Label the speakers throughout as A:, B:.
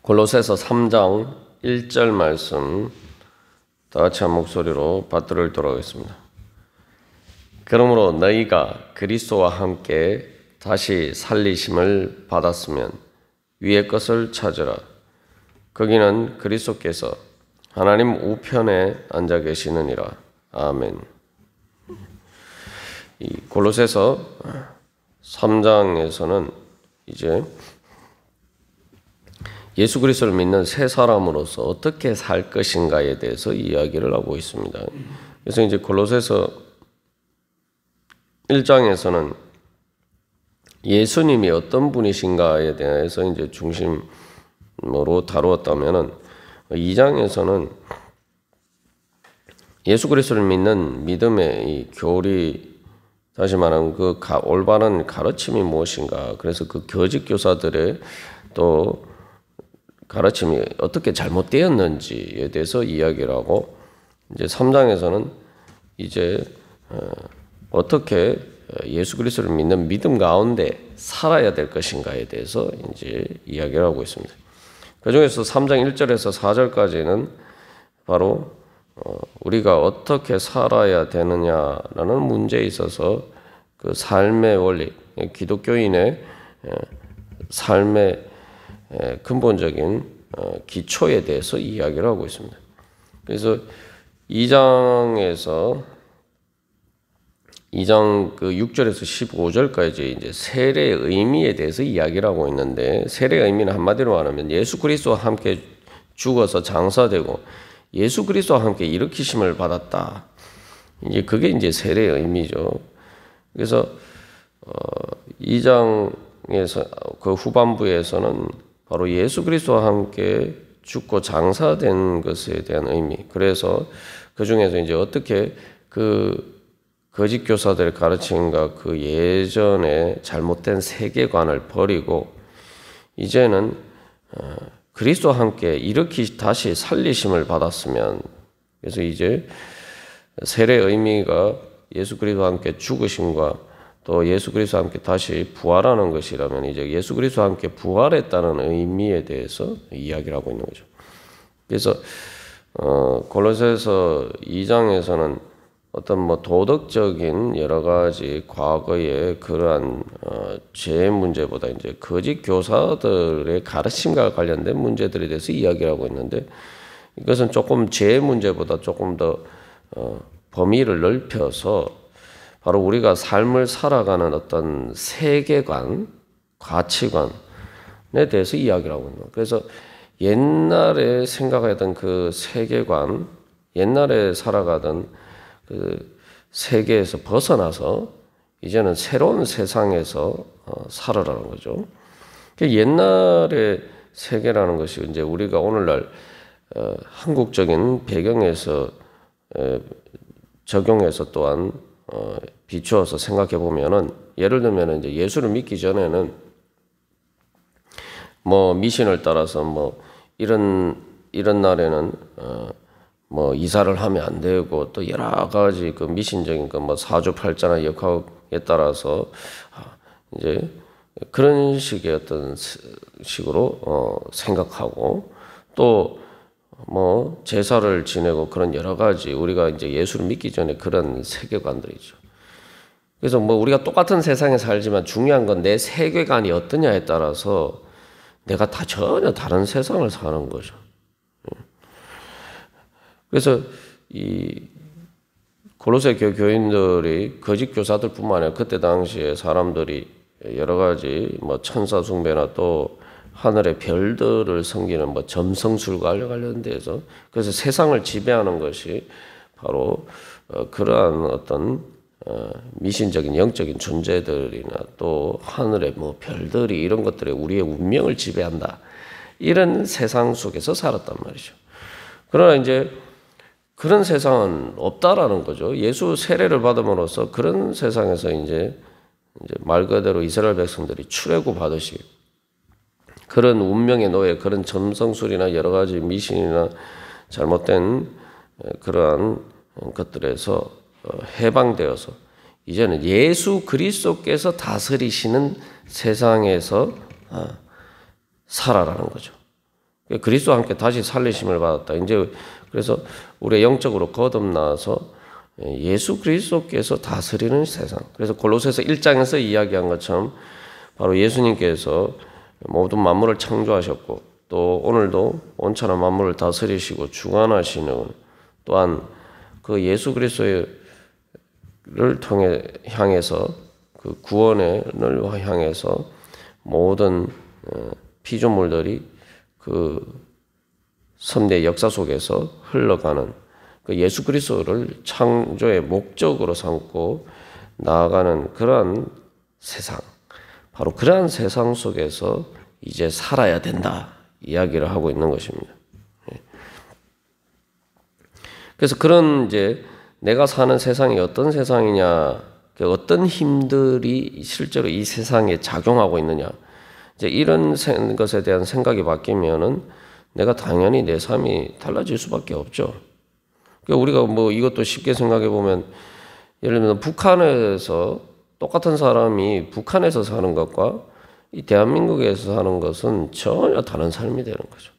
A: 골로새서 3장 1절 말씀 다 같이 한 목소리로 받들어 읽도록 하겠습니다. 그러므로 너희가 그리스도와 함께 다시 살리심을 받았으면 위의 것을 찾으라. 거기는 그리스도께서 하나님 우편에 앉아 계시느니라. 아멘. 이 골로새서 3장에서는 이제 예수 그리스도를 믿는 새 사람으로서 어떻게 살 것인가에 대해서 이야기를 하고 있습니다. 그래서 이제 골로새서 1장에서는 예수님이 어떤 분이신가에 대해서 이제 중심으로 다루었다면은 2장에서는 예수 그리스도를 믿는 믿음의 이 교리, 다시 말하면 그 올바른 가르침이 무엇인가, 그래서 그 거짓 교사들의 또 가르침이 어떻게 잘못되었는지에 대해서 이야기를 하고, 이제 3장에서는 이제 어떻게 예수 그리스도를 믿는 믿음 가운데 살아야 될 것인가에 대해서 이제 이야기를 하고 있습니다. 그 중에서 3장 1절에서 4절까지는 바로 우리가 어떻게 살아야 되느냐라는 문제에 있어서 그 삶의 원리, 기독교인의 삶의 근본적인 기초에 대해서 이야기를 하고 있습니다. 그래서 2장 그 6절에서 15절까지 이제 세례의 의미에 대해서 이야기를 하고 있는데, 세례의 의미는 한마디로 말하면 예수 그리스도와 함께 죽어서 장사되고 예수 그리스도와 함께 일으키심을 받았다. 이제 그게 이제 세례의 의미죠. 그래서 2장에서 그 후반부에서는 바로 예수 그리스도와 함께 죽고 장사된 것에 대한 의미. 그래서 그 중에서 이제 어떻게 그 거짓 교사들의 가르침과 그 예전의 잘못된 세계관을 버리고 이제는 그리스도와 함께 다시 살리심을 받았으면, 그래서 이제 세례의 의미가 예수 그리스도와 함께 죽으심과 또 예수 그리스도와 함께 다시 부활하는 것이라면, 이제 예수 그리스도와 함께 부활했다는 의미에 대해서 이야기를 하고 있는 거죠. 그래서 골로새서 2장에서는 어떤 도덕적인 여러 가지 과거의 그러한 죄 문제보다 이제 거짓 교사들의 가르침과 관련된 문제들에 대해서 이야기를 하고 있는데, 이것은 조금 죄 문제보다 조금 더 범위를 넓혀서 바로 우리가 삶을 살아가는 어떤 세계관, 가치관에 대해서 이야기를 하고 있는 거예요. 그래서 옛날에 생각하던 그 세계관, 옛날에 살아가던 그 세계에서 벗어나서 이제는 새로운 세상에서 살아라는 거죠. 옛날의 세계라는 것이 이제 우리가 오늘날 한국적인 배경에서 적용해서 또한 비추어서 생각해 보면은, 예를 들면 이제 예수를 믿기 전에는 뭐 미신을 따라서 뭐 이런 날에는 이사를 하면 안 되고, 또 여러 가지 그 미신적인 그 사주팔자나 역학에 따라서 이제 그런 식의 어떤 식으로 생각하고, 또 제사를 지내고 그런 여러 가지 우리가 이제 예수를 믿기 전에 그런 세계관들이죠. 그래서 우리가 똑같은 세상에 살지만 중요한 건 내 세계관이 어떠냐에 따라서 내가 다 전혀 다른 세상을 사는 거죠. 그래서 이 골로새 교인들이 거짓 교사들뿐만 아니라 그때 당시에 사람들이 여러 가지 천사 숭배나 또 하늘의 별들을 섬기는 점성술과 관련돼서, 그래서 세상을 지배하는 것이 바로 그러한 어떤 미신적인 영적인 존재들이나 또 하늘의 별들이 이런 것들이 우리의 운명을 지배한다, 이런 세상 속에서 살았단 말이죠. 그러나 이제 그런 세상은 없다라는 거죠. 예수 세례를 받음으로써 그런 세상에서 이제 말 그대로 이스라엘 백성들이 출애굽 받으시 그런 운명의 노예, 그런 점성술이나 여러 가지 미신이나 잘못된 그러한 것들에서 해방되어서 이제는 예수 그리스도께서 다스리시는 세상에서 살아라는 거죠. 그리스도와 함께 다시 살리심을 받았다. 이제 그래서 우리 영적으로 거듭나서 예수 그리스도께서 다스리는 세상. 그래서 골로새서 1장에서 이야기한 것처럼 바로 예수님께서 모든 만물을 창조하셨고 또 오늘도 온천한 만물을 다스리시고 주관하시는 또한 그 예수 그리스도를 통해 향해서 그 구원을 향해서 모든 피조물들이 그 섭리의 역사 속에서 흘러가는 그 예수 그리스도를 창조의 목적으로 삼고 나아가는 그러한 세상, 바로 그러한 세상 속에서 이제 살아야 된다 이야기를 하고 있는 것입니다. 그래서 그런 이제 내가 사는 세상이 어떤 세상이냐, 어떤 힘들이 실제로 이 세상에 작용하고 있느냐, 이제 이런 것에 대한 생각이 바뀌면은 내가 당연히 내 삶이 달라질 수밖에 없죠. 그러니까 우리가 뭐 이것도 쉽게 생각해 보면 예를 들면 북한에서 똑같은 사람이 북한에서 사는 것과 이 대한민국에서 사는 것은 전혀 다른 삶이 되는 거죠.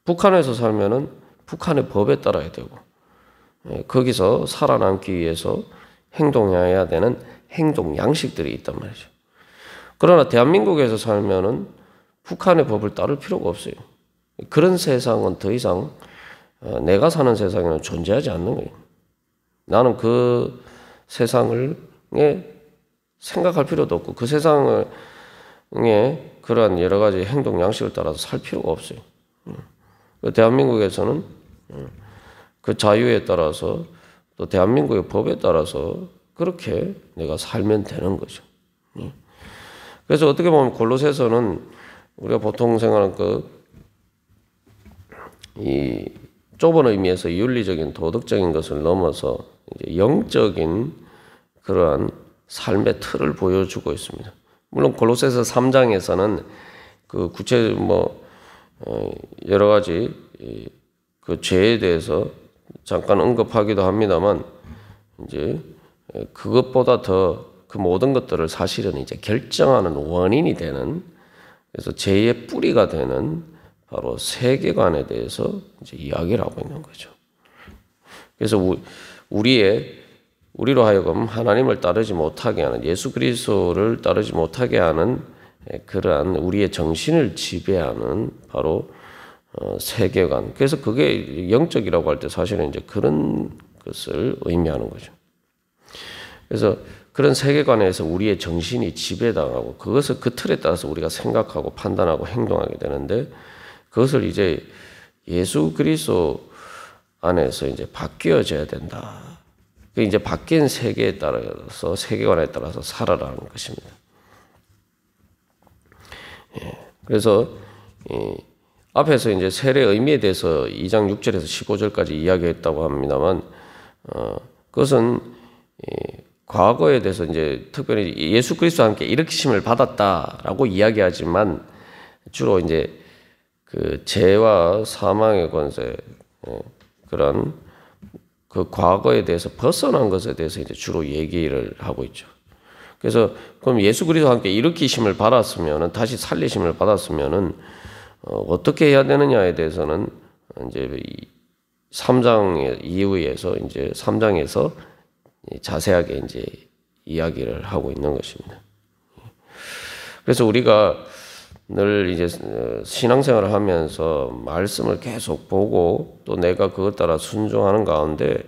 A: 북한에서 살면은 북한의 법에 따라야 되고 거기서 살아남기 위해서 행동해야 되는 행동 양식들이 있단 말이죠. 그러나 대한민국에서 살면은 북한의 법을 따를 필요가 없어요. 그런 세상은 더 이상 내가 사는 세상에는 존재하지 않는 거예요. 나는 그 세상을 생각할 필요도 없고 그 세상에 그러한 여러 가지 행동 양식을 따라서 살 필요가 없어요. 대한민국에서는 그 자유에 따라서 또 대한민국의 법에 따라서 그렇게 내가 살면 되는 거죠. 그래서 어떻게 보면 골로새서는 우리가 보통 생각하는 이 좁은 의미에서 윤리적인 도덕적인 것을 넘어서 이제 영적인 그러한 삶의 틀을 보여주고 있습니다. 물론 골로새서 3장에서는 그 구체 여러 가지 그 죄에 대해서 잠깐 언급하기도 합니다만 이제 그것보다 더 그 모든 것들을 사실은 이제 결정하는 원인이 되는, 그래서 죄의 뿌리가 되는 바로 세계관에 대해서 이제 이야기를 하고 있는 거죠. 그래서 우리로 하여금 하나님을 따르지 못하게 하는, 예수 그리스도를 따르지 못하게 하는 그러한 우리의 정신을 지배하는 바로 세계관. 그래서 그게 영적이라고 할 때 사실은 이제 그런 것을 의미하는 거죠. 그래서 그런 세계관에서 우리의 정신이 지배당하고 그것을 그 틀에 따라서 우리가 생각하고 판단하고 행동하게 되는데 그것을 이제 예수 그리스도 안에서 이제 바뀌어져야 된다. 이제 바뀐 세계에 따라서 세계관에 따라서 살아라는 것입니다. 그래서 앞에서 이제 세례의 의미에 대해서 2장 6절에서 15절까지 이야기했다고 합니다만 그것은 과거에 대해서 이제 특별히 예수 그리스도와 함께 일으키심을 받았다라고 이야기하지만 주로 이제 그 죄와 사망의 권세 그런 그 과거에 대해서 벗어난 것에 대해서 이제 주로 얘기를 하고 있죠. 그래서 그럼 예수 그리스도와 함께 일으키심을 받았으면은 다시 살리심을 받았으면은 어떻게 해야 되느냐에 대해서는 이제 3장 이후에서 이제 3장에서 자세하게 이제 이야기를 하고 있는 것입니다. 그래서 우리가 늘 이제 신앙생활을 하면서 말씀을 계속 보고 또 내가 그것 따라 순종하는 가운데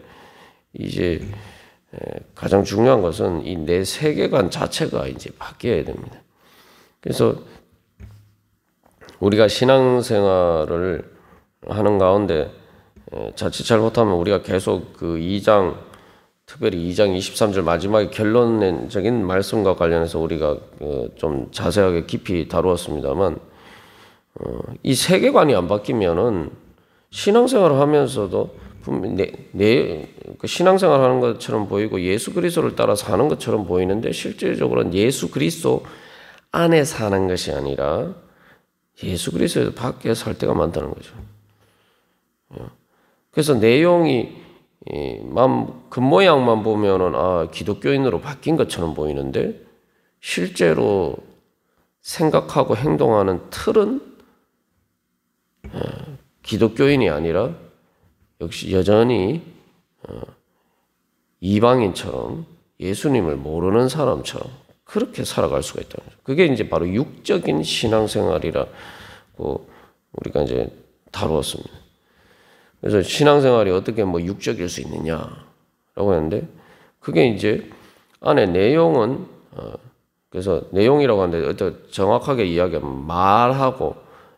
A: 이제 가장 중요한 것은 이 내 세계관 자체가 이제 바뀌어야 됩니다. 그래서 우리가 신앙생활을 하는 가운데 자칫 잘못하면 우리가 계속 그 2장 특별히 2장 23절 마지막에 결론적인 말씀과 관련해서 우리가 좀 자세하게 깊이 다루었습니다만 이 세계관이 안 바뀌면은 신앙생활을 하면서도 그 신앙생활 하는 것처럼 보이고 예수 그리스도를 따라 사는 것처럼 보이는데 실질적으로는 예수 그리스도 안에 사는 것이 아니라 예수 그리스도 밖에 살 때가 많다는 거죠. 그래서 내용이 겉모양만 보면은 기독교인으로 바뀐 것처럼 보이는데 실제로 생각하고 행동하는 틀은 기독교인이 아니라 역시 여전히 이방인처럼 예수님을 모르는 사람처럼 그렇게 살아갈 수가 있다는 거죠. 그게 이제 바로 육적인 신앙생활이라고 우리가 이제 다루었습니다. 그래서 신앙생활이 어떻게 뭐 육적일 수 있느냐라고 했는데 그게 이제 안에 내용은 그래서 내용이라고 하는데 어떤 정확하게 이야기하면 말하고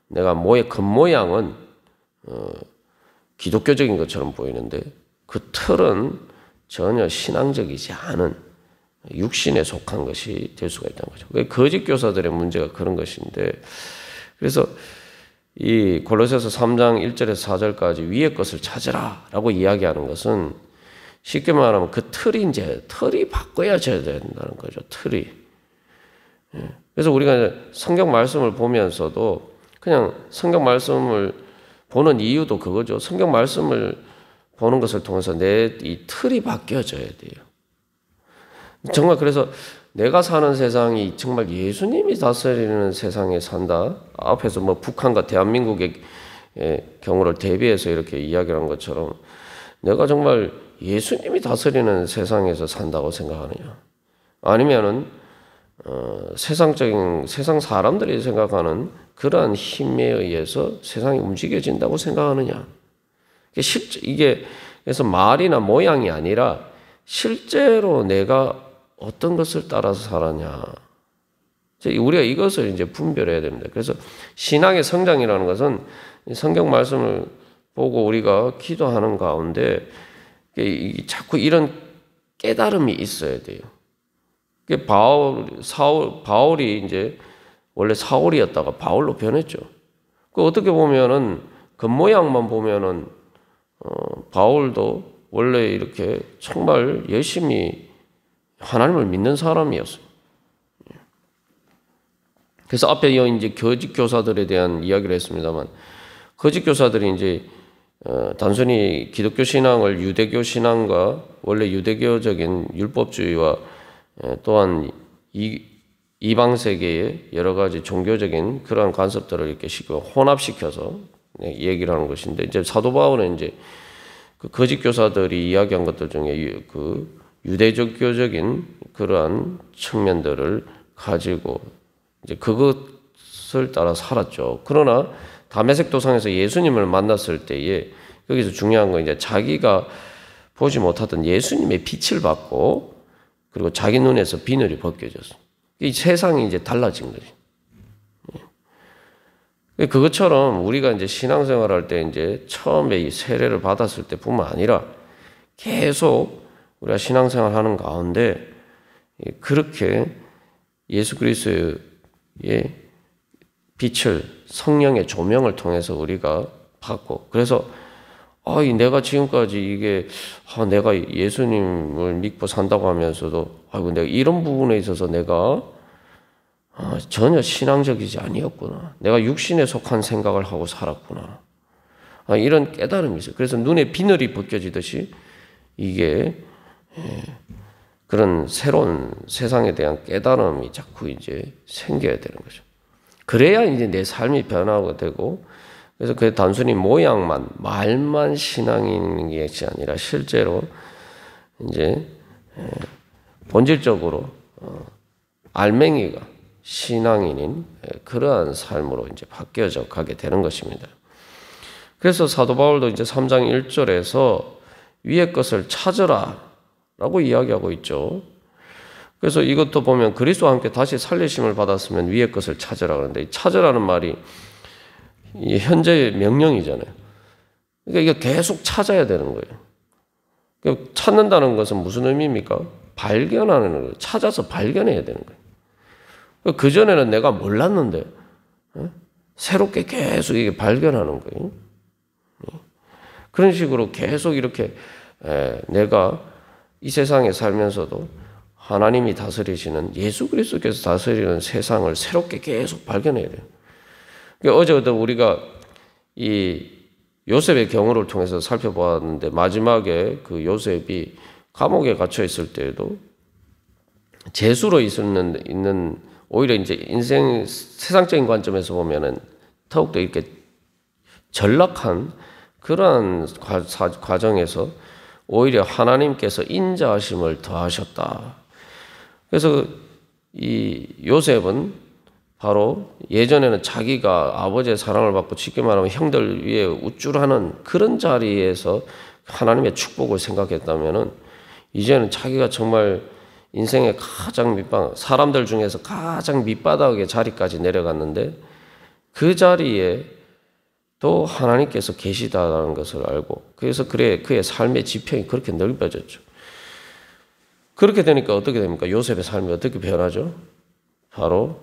A: 내가 겉모양은 기독교적인 것처럼 보이는데 그 틀은 전혀 신앙적이지 않은 육신에 속한 것이 될 수가 있다는 거죠. 거짓 교사들의 문제가 그런 것인데 그래서 이 골로새서 3장 1절에서 4절까지 위의 것을 찾으라라고 이야기하는 것은 쉽게 말하면 그 틀이 바꿔야져야 된다는 거죠. 틀이. 그래서 우리가 성경 말씀을 보면서도 그냥 성경 말씀을 보는 이유도 그거죠. 성경 말씀을 보는 것을 통해서 내 이 틀이 바뀌어져야 돼요. 정말 그래서 내가 사는 세상이 정말 예수님이 다스리는 세상에 산다. 앞에서 뭐 북한과 대한민국의 경우를 대비해서 이렇게 이야기한 것처럼 내가 정말 예수님이 다스리는 세상에서 산다고 생각하느냐? 아니면은 세상 사람들이 생각하는 그러한 힘에 의해서 세상이 움직여진다고 생각하느냐? 이게 그래서 말이나 모양이 아니라 실제로 내가 어떤 것을 따라서 살았냐. 우리가 이것을 이제 분별해야 됩니다. 그래서 신앙의 성장이라는 것은 성경 말씀을 보고 우리가 기도하는 가운데 자꾸 이런 깨달음이 있어야 돼요. 바울이 이제 원래 사울이었다가 바울로 변했죠. 어떻게 보면은 겉모양만 보면은 바울도 원래 이렇게 정말 열심히 하나님을 믿는 사람이었어요. 그래서 앞에 이제 거짓 교사들에 대한 이야기를 했습니다만, 거짓 교사들이 이제 단순히 기독교 신앙을 유대교 신앙과 원래 유대교적인 율법주의와 또한 이방 세계의 여러 가지 종교적인 그러한 관습들을 이렇게 혼합시켜서 얘기를 하는 것인데, 이제 사도 바울은 이제 그 거짓 교사들이 이야기한 것들 중에 그 유대교적인 그러한 측면들을 가지고 이제 그것을 따라 살았죠. 그러나 다메섹 도상에서 예수님을 만났을 때에 여기서 중요한 건 이제 자기가 보지 못하던 예수님의 빛을 받고 그리고 자기 눈에서 비늘이 벗겨졌어. 이 세상이 이제 달라진 거지. 그것처럼 우리가 이제 신앙생활할 때 이제 처음에 이 세례를 받았을 때 뿐만 아니라 계속 우리가 신앙생활 하는 가운데 그렇게 예수 그리스도의 빛을 성령의 조명을 통해서 우리가 받고 그래서 내가 지금까지 내가 예수님을 믿고 산다고 하면서도 내가 이런 부분에 있어서 내가 전혀 신앙적이지 아니었구나. 내가 육신에 속한 생각을 하고 살았구나. 이런 깨달음이 있어요. 그래서 눈에 비늘이 벗겨지듯이 이게 그런 새로운 세상에 대한 깨달음이 자꾸 이제 생겨야 되는 거죠. 그래야 이제 내 삶이 변화가 되고 그래서 그게 단순히 말만 신앙인 것이 아니라 실제로 이제 본질적으로 알맹이가 신앙인인 그러한 삶으로 이제 바뀌어져 가게 되는 것입니다. 그래서 사도 바울도 이제 3장 1절에서 위의 것을 찾으라 라고 이야기하고 있죠. 그래서 이것도 보면 그리스도와 함께 다시 살리심을 받았으면 위의 것을 찾으라 그러는데 찾으라는 말이 현재의 명령이잖아요. 그러니까 이거 계속 찾아야 되는 거예요. 찾는다는 것은 무슨 의미입니까? 발견하는 거예요. 찾아서 발견해야 되는 거예요. 그전에는 내가 몰랐는데 새롭게 계속 이게 발견하는 거예요. 그런 식으로 계속 이렇게 내가 이 세상에 살면서도 하나님이 다스리시는 예수 그리스도께서 다스리는 세상을 새롭게 계속 발견해야 돼요. 어제도 우리가 이 요셉의 경우를 통해서 살펴보았는데 마지막에 그 요셉이 감옥에 갇혀 있을 때에도 재수로 있는 오히려 이제 인생 세상적인 관점에서 보면은 더욱더 이렇게 전락한 그러한 과정에서 오히려 하나님께서 인자하심을 더하셨다. 그래서 이 요셉은 바로 예전에는 자기가 아버지의 사랑을 받고 쉽게 말하면 형들 위에 우쭐하는 그런 자리에서 하나님의 축복을 생각했다면은 이제는 자기가 정말 인생의 가장 사람들 중에서 가장 밑바닥의 자리까지 내려갔는데 그 자리에 또 하나님께서 계시다라는 것을 알고 그래서 그의 삶의 지평이 그렇게 넓어졌죠. 그렇게 되니까 어떻게 됩니까? 요셉의 삶이 어떻게 변하죠? 바로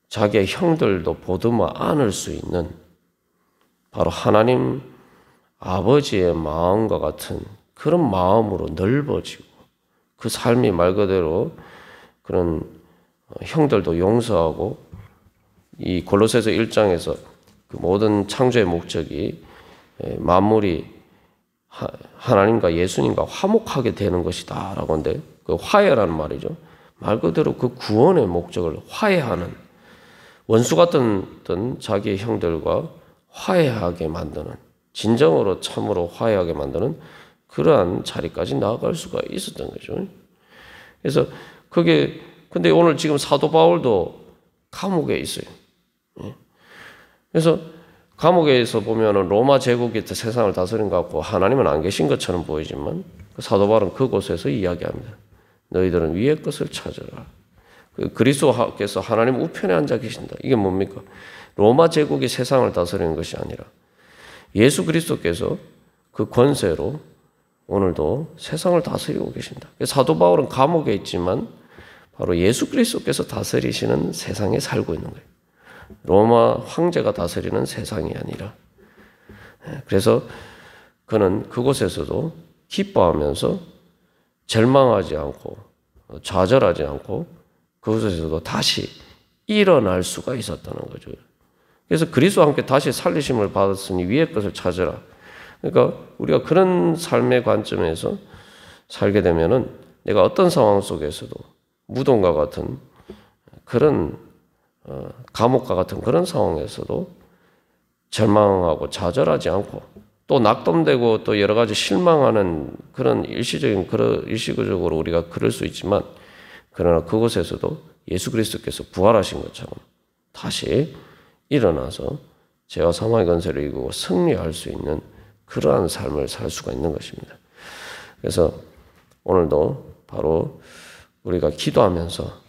A: 자기의 형들도 보듬어 안을 수 있는 바로 하나님 아버지의 마음과 같은 그런 마음으로 넓어지고 그 삶이 말 그대로 그런 형들도 용서하고 이 골로새서 1장에서 그 모든 창조의 목적이 만물이 하나님과 예수님과 화목하게 되는 것이다 라고 하는데 그 화해라는 말이죠. 말 그대로 그 구원의 목적을 화해하는 원수 같던 자기의 형들과 화해하게 만드는 진정으로 참으로 화해하게 만드는 그러한 자리까지 나아갈 수가 있었던 거죠. 그래서 근데 오늘 지금 사도 바울도 감옥에 있어요. 그래서 감옥에서 보면은 로마 제국이 세상을 다스린 것 같고 하나님은 안 계신 것처럼 보이지만 사도 바울은 그곳에서 이야기합니다. 너희들은 위의 것을 찾으라. 그리스도께서 하나님 우편에 앉아 계신다. 이게 뭡니까? 로마 제국이 세상을 다스리는 것이 아니라 예수 그리스도께서 그 권세로 오늘도 세상을 다스리고 계신다. 사도 바울은 감옥에 있지만 바로 예수 그리스도께서 다스리시는 세상에 살고 있는 거예요. 로마 황제가 다스리는 세상이 아니라. 그래서 그는 그곳에서도 기뻐하면서 절망하지 않고 좌절하지 않고 그곳에서도 다시 일어날 수가 있었다는 거죠. 그래서 그리스도와 함께 다시 살리심을 받았으니 위의 것을 찾으라. 그러니까 우리가 그런 삶의 관점에서 살게 되면은 내가 어떤 상황 속에서도 무덤과 같은 그런 감옥과 같은 그런 상황에서도 절망하고 좌절하지 않고 또 낙담되고 또 여러 가지 실망하는 그런 일시적으로 우리가 그럴 수 있지만 그러나 그곳에서도 예수 그리스도께서 부활하신 것처럼 다시 일어나서 죄와 사망의 권세를 이기고 승리할 수 있는 그러한 삶을 살 수가 있는 것입니다. 그래서 오늘도 바로 우리가 기도하면서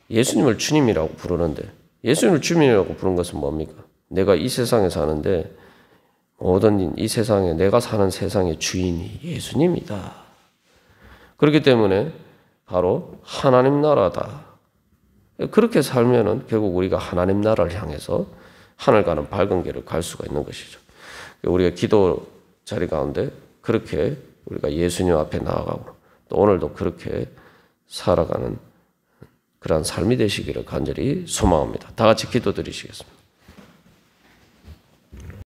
A: 예수님을 주님이라고 부르는데 예수님을 주님이라고 부르는 것은 뭡니까? 내가 이 세상에 사는데 모든 이 세상에 내가 사는 세상의 주인이 예수님이다. 그렇기 때문에 바로 하나님 나라다. 그렇게 살면은 결국 우리가 하나님 나라를 향해서 하늘 가는 밝은 길을 갈 수가 있는 것이죠. 우리가 기도 자리 가운데 그렇게 우리가 예수님 앞에 나아가고 또 오늘도 그렇게 살아가는 그러한 삶이 되시기를 간절히 소망합니다. 다 같이 기도드리시겠습니다.